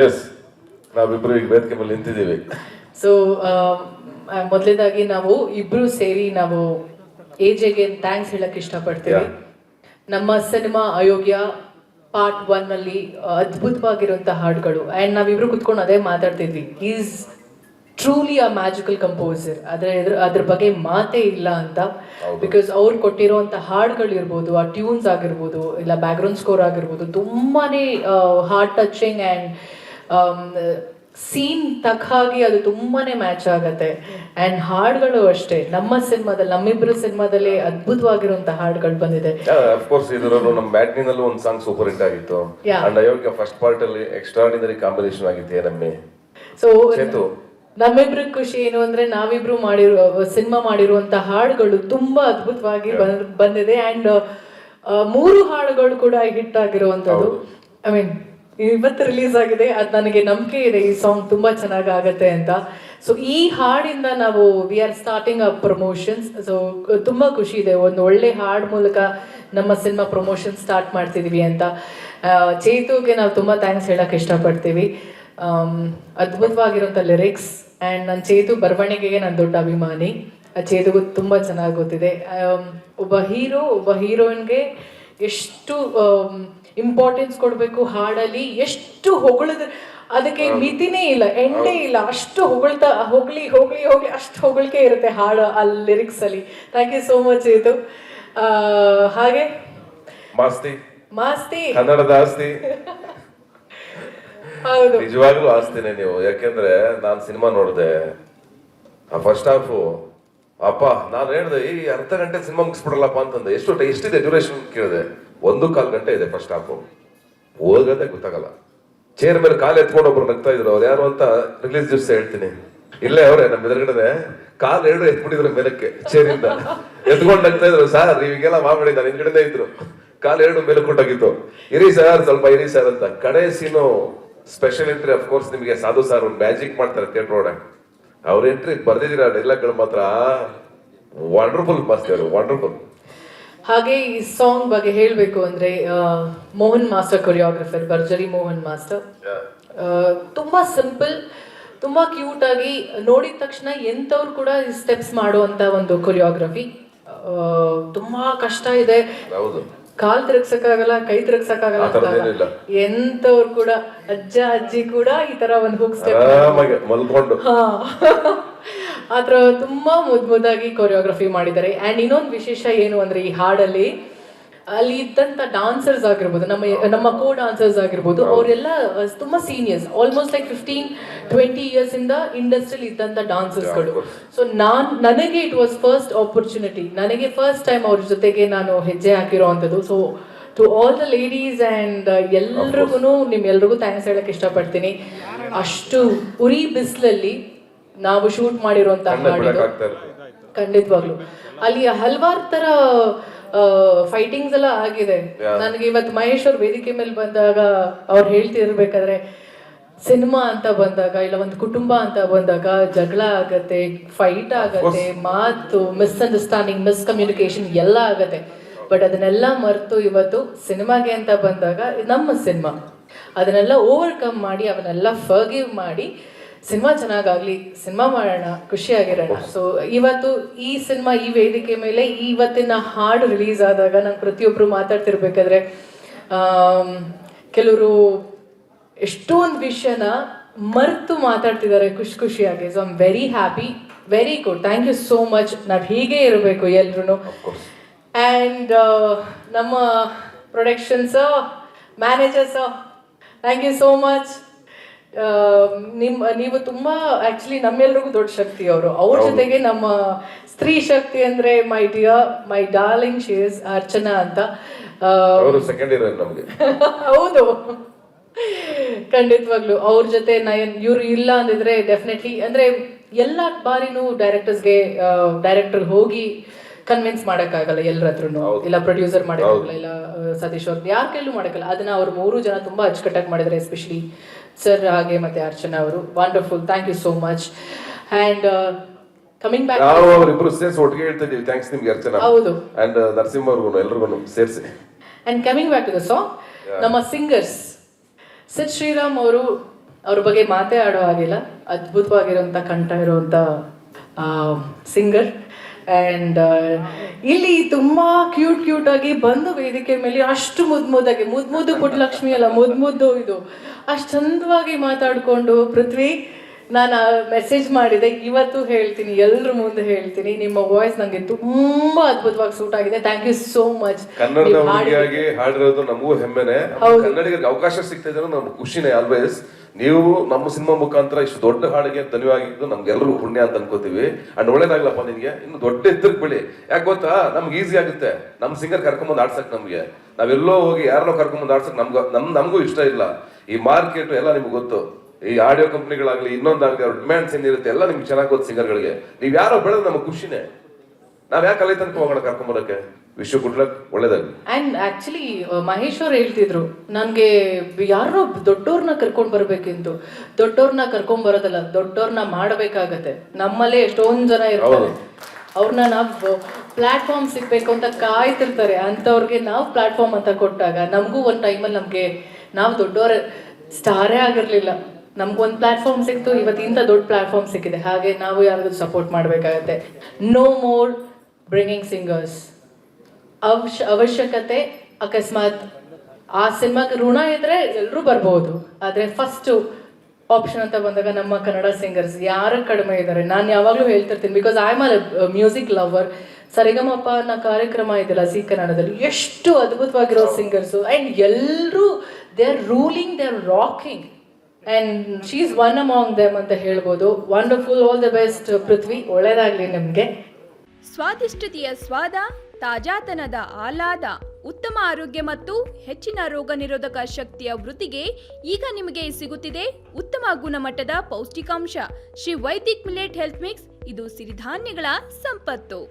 S, ನಾವಿಬ್ರು ಈಗ ವೇದಿಕೆ ಮೇಲೆ ನಿಂತಿದ್ದೀವಿ. ಸೊ ಮೊದಲೇದಾಗಿ ನಾವು ಇಬ್ರು ಸೇರಿ ನಾವು ಎಜೆಗೆ ಥ್ಯಾಂಕ್ಸ್ ಹೇಳಕ್ ಇಷ್ಟಪಡ್ತೀವಿ. ನಮ್ಮ ಸಿನಿಮಾ ಅಯೋಗ್ಯ ಪಾರ್ಟ್ 1 ಅಲ್ಲಿ ಅದ್ಭುತವಾಗಿರುವಂತ ಹಾಡುಗಳು, ಅಂಡ್ ನಾವಿಬ್ರು ಕುತ್ಕೊಂಡು ಅದೇ ಮಾತಾಡ್ತಿದ್ವಿ. Is truly a magical composer. ಅದ್ರ ಬಗ್ಗೆ ಮಾತೇ ಇಲ್ಲ ಅಂತ. ಬಿಕಾಸ್ ಅವ್ರು ಕೊಟ್ಟಿರುವಂತ ಹಾಡುಗಳಿರ್ಬೋದು, ಆ ಟ್ಯೂನ್ಸ್ ಆಗಿರ್ಬೋದು, ಇಲ್ಲ ಬ್ಯಾಕ್ಗ್ರೌಂಡ್ ಸ್ಕೋರ್ ಆಗಿರ್ಬೋದು, ತುಂಬಾನೇ ಹಾರ್ಟ್ ಟಚಿಂಗ್ ಅಂಡ್ ಸೀನ್ ತಕ್ಕ ಹಾಗೆ ಅದು ತುಂಬಾನೇ ಮ್ಯಾಚ್ ಆಗತ್ತೆ. ಅಂಡ್ ಹಾಡುಗಳು ಅಷ್ಟೇ, ನಮ್ಮಿಬ್ರು ಸಿನಿಮಾದಲ್ಲಿ ಅದ್ಭುತವಾಗಿರುವಂತ ಹಾಡುಗಳು ಬಂದಿದೆ. ಅಫ್ಕೋರ್ಸ್ ಇದರಲ್ಲೂ ನಮ್ಮ ಬ್ಯಾಟ್ನಿನಲ್ಲೂ ಒಂದು ಸಾಂಗ್ ಸೂಪರ್ ಹಿಟ್ ಆಗಿತ್ತು. ಅಂಡ್ ಅಯೋಗ್ಯ ಫಸ್ಟ್ ಪಾರ್ಟ್ ಅಲ್ಲಿ ಎಕ್ಸ್ಟ್ರಾರ್ಡಿನರಿ ಕಾಂಬಿನೇಷನ್ ಆಗಿತ್ತು ಏನಮ್ಮೆ. ಸೊ ನಮ್ಮಿಬ್ರ ಖುಷಿ ಏನು ಅಂದ್ರೆ ನಾವಿಬ್ರು ಸಿನಿಮಾ ಮಾಡಿರುವಂತ ಹಾಡುಗಳು ತುಂಬಾ ಅದ್ಭುತವಾಗಿ ಬಂದಿದೆ. ಅಂಡ್ 3 ಹಾಡುಗಳು ಕೂಡ ಹಿಟ್ ಆಗಿರುವಂತದ್ದು. ಐ ಮೀನ್ ಇವತ್ತು ರಿಲೀಸ್ ಆಗಿದೆ. ಅದು ನನಗೆ ನಂಬಿಕೆ ಇದೆ ಈ ಸಾಂಗ್ ತುಂಬಾ ಚೆನ್ನಾಗಿ ಆಗತ್ತೆ ಅಂತ. ಸೊ ಈ ಹಾಡಿಂದ ನಾವು we are starting a promotions. So ತುಂಬಾ ಖುಷಿ ಇದೆ, ಒಂದು ಒಳ್ಳೆ ಹಾಡ್ ಮೂಲಕ ನಮ್ಮ ಸಿನಿಮಾ ಪ್ರಮೋಷನ್ ಸ್ಟಾರ್ಟ್ ಮಾಡ್ತಿದೀವಿ ಅಂತ. ಚೇತುಗೆ ನಾವು ತುಂಬಾ ಥ್ಯಾಂಕ್ಸ್ ಹೇಳಕ್ ಇಷ್ಟಪಡ್ತೀವಿ. ಅದ್ಭುತವಾಗಿರುವಂಥ ಲಿರಿಕ್ಸ್ ಆ್ಯಂಡ್ ನನ್ನ ಚೇತು ಬರವಣಿಗೆಗೆ ನಾನು ದೊಡ್ಡ ಅಭಿಮಾನಿ. ಚೇತುಗೂ ತುಂಬ ಚೆನ್ನಾಗಿ ಗೊತ್ತಿದೆ. ಒಬ್ಬ ಹೀರೋಯಿನ್ಗೆ ಎಷ್ಟು ಇಂಪಾರ್ಟೆನ್ಸ್ ಕೊಡಬೇಕು ಹಾಡಲ್ಲಿ, ಎಷ್ಟು ಹೊಗಳಿದ್ರೆ ಅದಕ್ಕೆ ಮಿತಿನೇ ಇಲ್ಲ, ಎಂಡೇ ಇಲ್ಲ. ಅಷ್ಟು ಹೋಗ್ಲಿ ಅಷ್ಟು ಹೊಗಳಿಕೆ ಇರುತ್ತೆ ಹಾಡು ಆ ಲಿರಿಕ್ಸ್ ಅಲ್ಲಿ. Thank you so much Chethu. ಹಾಗೆ ಮಾಸ್ತಿ ಕನ್ನಡದ ಆಸ್ತಿ. ಹೌದು, ನಿಜವಾಗ್ಲೂ ಆಸ್ತಿನೇ ನೀವು. ಯಾಕೆಂದ್ರೆ ನಾನು ಸಿನಿಮಾ ನೋಡಿದೆ, ಆ ಫಸ್ಟ್ ಹಾಫು ಅಪ್ಪ ನಾನು ಹೇಳ್ದೆ ಈ ಅರ್ಧ ಗಂಟೆ ಸಿನಿಮಾ ಮುಗಿಸ್ಬಿಡಲ್ಲಪ್ಪ ಅಂತಂದೆ. ಎಷ್ಟಿದೆ ಡ್ಯೂರೇಷನ್ ಕೇಳಿದೆ, 1.25 ಗಂಟೆ ಇದೆ ಫಸ್ಟ್ ಹಾಫು. ಓದೋದೇ ಗೊತ್ತಾಗಲ್ಲ. ಚೇರ್ ಮೇಲೆ ಕಾಲು ಎತ್ಕೊಂಡು ಒಬ್ರು ನಗ್ತಾ ಇದ್ರು. ಅವ್ರು ಯಾರು ಅಂತ ರಿಲೀಸ್ ದಿವಸ ಹೇಳ್ತೀನಿ. ಇಲ್ಲೇ ಅವ್ರೆ ನಮ್ಮ ಎದುರುಗಡೆ ಕಾಲು 2 ಎತ್ಬಿಟ್ಟಿದ್ರು ಮೇಲಕ್ಕೆ, ಚೇರಿಂದ ಎತ್ಕೊಂಡು ನಗ್ತಾ ಇದ್ರು. ಸರ್ ನೀವಿಗೆಲ್ಲ ಮಾಡ್ಬೇಡಿ, ನಾನು ಹಿಂದ್ಗಡೆ ಇದ್ರು, ಕಾಲು 2 ಮೇಲೆ ಕೊಟ್ಟಾಗಿತ್ತು. ಇರಿ ಸರ್ ಸ್ವಲ್ಪ ಇರಿ ಸರ್ ಅಂತ. ಕಡೆ ಸೀನು ಸ್ಪೆಷಲ್ ಎಂಟ್ರಿ ಅಫ್ಕೋರ್ಸ್ ನಿಮಗೆ ಸಾಧು ಸರ್ ಒಂದು ಮ್ಯಾಜಿಕ್ ಮಾಡ್ತಾರೆ ಥಿಯೇಟರ್ ಒಳಗೆ. ಅವ್ರ ಎಂಟ್ರಿ ಬರ್ದಿದ್ದೀರಾ ಡೈಲಾಗ್ಗಳು ಮಾತ್ರ ವಂಡರ್ಫುಲ್. ಮಸ್ತ್ ಅವರು ವಂಡರ್ಫುಲ್. ಹಾಗೆ ಈ ಸಾಂಗ್ ಬಗ್ಗೆ ಹೇಳಬೇಕು ಅಂದ್ರೆ ಮೋಹನ್ ಮಾಸ್ಟರ್ ಕೊರಿಯೋಗ್ರಫರ್, ಭರ್ಜರಿ ಮೋಹನ್ ಮಾಸ್ಟರ್. ತುಂಬಾ ಸಿಂಪಲ್, ತುಂಬಾ ಕ್ಯೂಟ್ ಆಗಿ, ನೋಡಿದ ತಕ್ಷಣ ಎಂಥವ್ರು ಕೂಡ ಸ್ಟೆಪ್ಸ್ ಮಾಡುವಂತ ಒಂದು ಕೊರಿಯೋಗ್ರಫಿ. ತುಂಬಾ ಕಷ್ಟ ಇದೆ. ಕಾಲ್ ತಿರುಗ್ಸಕ್ಕಾಗಲ್ಲ, ಕೈ ತಿರುಗ್ಸಕ್ಕಾಗಲ್ಲ. ಎಂತವ್ರು ಕೂಡ, ಅಜ್ಜ ಅಜ್ಜಿ ಕೂಡ ಈ ತರ ಒಂದು ಹುಕ್ ಸ್ಟೆಪ್ ಆತರ ತುಂಬಾ ಮುದ್ದಾಗಿ ಕೊರಿಯೋಗ್ರಫಿ ಮಾಡಿದ್ದಾರೆ. ಅಂಡ್ ಇನ್ನೊಂದು ವಿಶೇಷ ಏನು ಅಂದ್ರೆ ಈ ಹಾಡಲ್ಲಿ ಅಲ್ಲಿ ಇದ್ದಂತ ಡಾನ್ಸರ್ಸ್ ಆಗಿರ್ಬೋದು, ನಮ್ಮ ಕೋ ಡಾನ್ಸರ್ಸ್ ಆಗಿರ್ಬೋದು, ಅವರೆಲ್ಲ ತುಂಬಾ ಸೀನಿಯರ್ಸ್, ಆಲ್ಮೋಸ್ಟ್ ಲೈಕ್ 15-20 ಇಯರ್ಸ್ ಇಂದ ಇಂಡಸ್ಟ್ರಿಯಲ್ಲಿ ಇದ್ದಂತ ಡಾನ್ಸರ್ಸ್ಗಳು. ಸೊ ನನಗೆ ಇಟ್ ವಾಸ್ ಫಸ್ಟ್ ಆಪರ್ಚುನಿಟಿ, ನನಗೆ ಫಸ್ಟ್ ಟೈಮ್ ಅವ್ರ ಜೊತೆಗೆ ನಾನು ಹೆಜ್ಜೆ ಹಾಕಿರೋ ಅಂಥದ್ದು. So to all the ladies and ನಿಮ್ಮೆಲ್ರಿಗೂ ಥ್ಯಾಂಕ್ಸ್ ಹೇಳಕ್ ಇಷ್ಟಪಡ್ತೀನಿ. ಅಷ್ಟು ಉರಿ ಬಿಸಿಲಲ್ಲಿ ನಾವು ಶೂಟ್ ಮಾಡಿರುವಂತ ಹಾಡಿದು ಖಂಡಿತವಾಗ್ಲು. ಅಲ್ಲಿ ಹಲವಾರು ತರ ಫೈಟಿಂಗ್ಸ್ ಎಲ್ಲ ಆಗಿದೆ. ನನಗೆ ಇವತ್ತು ಮಹೇಶ್ ಅವ್ರ ವೇದಿಕೆ ಮೇಲೆ ಬಂದಾಗ ಅವ್ರು ಹೇಳ್ತಿರ್ಬೇಕಾದ್ರೆ, ಸಿನಿಮಾ ಅಂತ ಬಂದಾಗ ಇಲ್ಲ ಒಂದು ಕುಟುಂಬ ಅಂತ ಬಂದಾಗ ಜಗಳ ಆಗತ್ತೆ, ಫೈಟ್ ಆಗತ್ತೆ, ಮಾತು ಮಿಸ್ಅಂಡರ್ಸ್ಟ್ಯಾಂಡಿಂಗ್, ಮಿಸ್ಕಮ್ಯುನಿಕೇಶನ್ ಎಲ್ಲ ಆಗತ್ತೆ. ಬಟ್ ಅದನ್ನೆಲ್ಲ ಮರೆತು ಇವತ್ತು ಸಿನಿಮಾಗೆ ಅಂತ ಬಂದಾಗ ನಮ್ಮ ಸಿನಿಮಾ ಅದನ್ನೆಲ್ಲ ಓವರ್ಕಮ್ ಮಾಡಿ, ಅವನ್ನೆಲ್ಲ ಫರ್ಗಿವ್ ಮಾಡಿ ಸಿನಿಮಾ ಚೆನ್ನಾಗಾಗ್ಲಿ, ಸಿನಿಮಾ ಮಾಡೋಣ, ಖುಷಿಯಾಗಿರೋಣ. ಸೊ ಇವತ್ತು ಈ ಸಿನಿಮಾ ಈ ವೇದಿಕೆ ಮೇಲೆ ಇವತ್ತಿನ ಹಾಡು ರಿಲೀಸ್ ಆದಾಗ ನಾನು ಪ್ರತಿಯೊಬ್ಬರು ಮಾತಾಡ್ತಿರ್ಬೇಕಾದ್ರೆ ಕೆಲವರು ಎಷ್ಟೊಂದು ವಿಷಯನ ಮರೆತು ಮಾತಾಡ್ತಿದ್ದಾರೆ ಖುಷಿಯಾಗಿ. So I am very happy, very good. Thank you so much. ನಾವು ಹೀಗೆ ಇರಬೇಕು ಎಲ್ರು. ಆ್ಯಂಡ್ ನಮ್ಮ productions managers, thank you so much. ನೀವು ತುಂಬಾ ಆಕ್ಚುಲಿ ನಮ್ಮೆಲ್ರಿಗೂ ದೊಡ್ಡ ಶಕ್ತಿ ಅವರು. ಅವ್ರ ಜೊತೆಗೆ ನಮ್ಮ ಸ್ತ್ರೀ ಶಕ್ತಿ ಅಂದ್ರೆ my darling she is Archana ಅಂತ. ಹೌದು, ಖಂಡಿತವಾಗ್ಲು ಅವ್ರ ಜೊತೆ ಇವ್ರು ಇಲ್ಲ ಅಂದಿದ್ರೆ ಡೆಫಿನೆಟ್ಲಿ ಅಂದ್ರೆ ಎಲ್ಲ ಬಾರಿನೂ ಡೈರೆಕ್ಟರ್ ಹೋಗಿ ಕನ್ವಿನ್ಸ್ ಮಾಡಕ್ಕಾಗಲ್ಲ ಎಲ್ಲರ ಹತ್ರನು, ಇಲ್ಲ ಪ್ರೊಡ್ಯೂಸರ್ ಮಾಡಕ್ಕಾಗಲ್ಲ, ಇಲ್ಲ ಸತೀಶ್ ಅವ್ರು ಯಾರ ಕೈಲೂ ಮಾಡಕ್ಕಲ್ಲ. ಅದನ್ನ ಅವ್ರು 3 ಜನ ತುಂಬಾ ಅಚ್ಚುಕಟ್ಟಾಗಿ ಮಾಡಿದ್ದಾರೆ, ಎಸ್ಪೆಷಲಿ ಸರ್ ಹಾಗೆ ಮತ್ತೆ ಅರ್ಚನಾ ಅವರು. Wonderful, thank you so much. And coming back, ನಾವಿಬ್ರು ಸೇರಿಸಿ ಒಟ್ಟಿಗೆ ಹೇಳ್ತಿದ್ದೀವಿ ಥ್ಯಾಂಕ್ಸ್ ನಿಮ್ಗೆ ಅರ್ಚನಾ. ಹೌದು, ಅಂಡ್ ನರಸಿಂಹ ಅವ್ರಿಗೂ ಎಲ್ಲರಿಗೂ ಸೇರಿಸಿ. And coming back to the song, ನಮ್ಮ ಸಿಂಗರ್ಸ್ ಸಿದ್ ಶ್ರೀರಾಮ್ ಅವರು ಅವ್ರ ಬಗ್ಗೆ ಮಾತೇ ಆಡೋ ಆಗಿಲ್ಲ. ಅದ್ಭುತವಾಗಿರೋಂಥ ಕಂಠ ಇರುವಂಥ ಸಿಂಗರ್. ಆ್ಯಂಡ್ ಇಲ್ಲಿ ತುಂಬ ಕ್ಯೂಟಾಗಿ ಬಂದು ವೇದಿಕೆ ಮೇಲೆ ಅಷ್ಟು ಮುದ್ದಾಗಿ ಮುದ್ದು ಪುಟ್ಟಲಕ್ಷ್ಮಿ ಅಲ್ಲ, ಮುದ್ದು ಇದು ಅಷ್ಟು ಚಂದವಾಗಿ ಮಾತಾಡಿಕೊಂಡು ಪೃಥ್ವಿ, ನಾನು ಮೆಸೇಜ್ ಮಾಡಿದೆ, ಇವತ್ತು ಹೇಳ್ತೀನಿ, ಎಲ್ಲರ ಮುಂದೆ ಹೇಳ್ತೀನಿ, ನಿಮ್ಮ ವಾಯ್ಸ್ ನನಗೆ ತುಂಬ ಅದ್ಭುತವಾಗಿ ಸೂಟ್ ಆಗಿದೆ. Thank you so much. ಕನ್ನಡದ ಹುಡುಗಿಯಾಗಿ ಹಾಡಿರೋದು ನಮಗೂ ಹೆಮ್ಮೆನೆ. ಕನ್ನಡಿಗರಿಗೆ ಅವಕಾಶ ಸಿಗ್ತಾ ಇದ್ರೆ ನಮ್ಗೆ ಖುಷಿನೇ ಆಲ್ವೇಸ್. ನೀವು ನಮ್ಮ ಸಿನಿಮಾ ಮುಖಾಂತರ ಇಷ್ಟು ದೊಡ್ಡ ಹಾಡಿಗೆ ಧನ್ಯವಾಗಿದ್ದು ನಮ್ಗೆಲ್ಲರಿಗೂ ಪುಣ್ಯ ಅಂತ ಅನ್ಕೋತೀವಿ. ಅಂಡ್ ಒಳ್ಳೇದಾಗ್ಲಪ್ಪ ನಿನ್ಗೆ, ಇನ್ನು ದೊಡ್ಡ ಎತ್ತರಕ್ಕೆ ಬೆಳಿ. ಯಾಕೆ ಗೊತ್ತಾ, ನಮ್ಗೆ ಈಸಿ ಆಗುತ್ತೆ ನಮ್ಮ ಸಿಂಗರ್ ಕರ್ಕೊಂಬಂದು ಆಡ್ಸಕ್. ನಮ್ಗೆ ನಾವೆಲ್ಲೋ ಹೋಗಿ ಯಾರನ್ನೋ ಕರ್ಕೊಂಬಂದು ಆಡ್ಸಕ್ ನಮಗೂ ಇಷ್ಟ ಇಲ್ಲ. ಈ ಮಾರ್ಕೆಟ್ ಎಲ್ಲ ನಿಮ್ಗೆ ಗೊತ್ತು, ಈ ಆಡಿಯೋ ಕಂಪ್ನಿಗಳಾಗ್ಲಿ ಇನ್ನೊಂದಾಗ್ಲಿ ಅವ್ರ ಡಿಮ್ಯಾಂಡ್ಸ್ ಏನಿರುತ್ತೆ ಎಲ್ಲ ನಿಮ್ಗೆ ಚೆನ್ನಾಗಿ ಗೊತ್ತು. ಸಿಂಗರ್ಗಳಿಗೆ ನೀವ್ ಯಾರೋ ಬೆಳೆದ್ರೆ ನಮಗೆ ಖುಷಿನೇ. ನಾವ್ ಯಾಕೆ ಅಲ್ಲಿ ತನಕ ಹೋಗೋಣ ಕರ್ಕೊಂಬರಕ್ಕೆ. ವಿಶ್ವ ಗುಡ್ ಲಕ್, ಒಳ್ಳೇದಾಗ್ಲಿ. ಆ್ಯಂಡ್ ಆ್ಯಕ್ಚುಲಿ ಮಹೇಶ್ ಅವ್ರು ಹೇಳ್ತಿದ್ರು ನನಗೆ, ಯಾರೋ ದೊಡ್ಡವ್ರನ್ನ ಕರ್ಕೊಂಡು ಬರ್ಬೇಕಿಂತು. ದೊಡ್ಡವ್ರನ್ನ ಕರ್ಕೊಂಡ್ ಬರೋದಲ್ಲ, ದೊಡ್ಡವ್ರನ್ನ ಮಾಡಬೇಕಾಗತ್ತೆ. ನಮ್ಮಲ್ಲೇ ಎಷ್ಟೊಂದು ಜನ ಇರ್ತಾರೆ, ಅವ್ರನ್ನ ನಾವು ಪ್ಲಾಟ್ಫಾರ್ಮ್ ಸಿಗ್ಬೇಕು ಅಂತ ಕಾಯ್ತಿರ್ತಾರೆ. ಅಂಥವ್ರಿಗೆ ನಾವು ಪ್ಲಾಟ್ಫಾರ್ಮ್ ಅಂತ ಕೊಟ್ಟಾಗ ನಮಗೂ ಒಂದು ಟೈಮಲ್ಲಿ ನಮಗೆ, ನಾವು ದೊಡ್ಡವ್ರ ಸ್ಟಾರೇ ಆಗಿರಲಿಲ್ಲ, ನಮ್ಗೊಂದು ಪ್ಲಾಟ್ಫಾರ್ಮ್ ಸಿಕ್ತು, ಇವತ್ತಿಂತ ದೊಡ್ಡ ಪ್ಲಾಟ್ಫಾರ್ಮ್ ಸಿಕ್ಕಿದೆ. ಹಾಗೆ ನಾವು ಯಾರಿಗೂ ಸಪೋರ್ಟ್ ಮಾಡಬೇಕಾಗತ್ತೆ. No more bringing singers. ಅವಶ್ಯಕತೆ ಅಕಸ್ಮಾತ್ ಆ ಸಿನಿಮಾಗೆ ಋಣ ಇದ್ರೆ ಎಲ್ಲರೂ ಬರ್ಬೋದು, ಆದರೆ ಫಸ್ಟು ಆಪ್ಷನ್ ಅಂತ ಬಂದಾಗ ನಮ್ಮ ಕನ್ನಡ ಸಿಂಗರ್ಸ್ ಯಾರು ಕಡಿಮೆ ಇದ್ದಾರೆ. ನಾನು ಯಾವಾಗಲೂ ಹೇಳ್ತಿರ್ತೀನಿ, because I am a music lover. Saregamapa ಅನ್ನೋ ಕಾರ್ಯಕ್ರಮ ಇದೆಯಲ್ಲ ಸಿ ಕನ್ನಡದಲ್ಲಿ, ಎಷ್ಟು ಅದ್ಭುತವಾಗಿರೋ ಸಿಂಗರ್ಸು. ಆ್ಯಂಡ್ ಎಲ್ಲರೂ they are ruling, they are rocking, and she is one among them ಅಂತ ಹೇಳ್ಬೋದು. Wonderful, all the best Prithvi, ಒಳ್ಳೇದಾಗಲಿ ನಿಮಗೆ. ಸ್ವಾದಿಷ್ಟತೆಯ ಸ್ವಾದ, ತಾಜಾತನದ ಆಹ್ಲಾದ, ಉತ್ತಮ ಆರೋಗ್ಯ ಮತ್ತು ಹೆಚ್ಚಿನ ರೋಗ ನಿರೋಧಕ ಶಕ್ತಿಯ ವೃದ್ಧಿಗೆ ಈಗ ನಿಮಗೆ ಸಿಗುತ್ತಿದೆ ಉತ್ತಮ ಗುಣಮಟ್ಟದ ಪೌಷ್ಟಿಕಾಂಶ. Shri Vaidik millet health mix, ಇದು ಸಿರಿಧಾನ್ಯಗಳ ಸಂಪತ್ತು.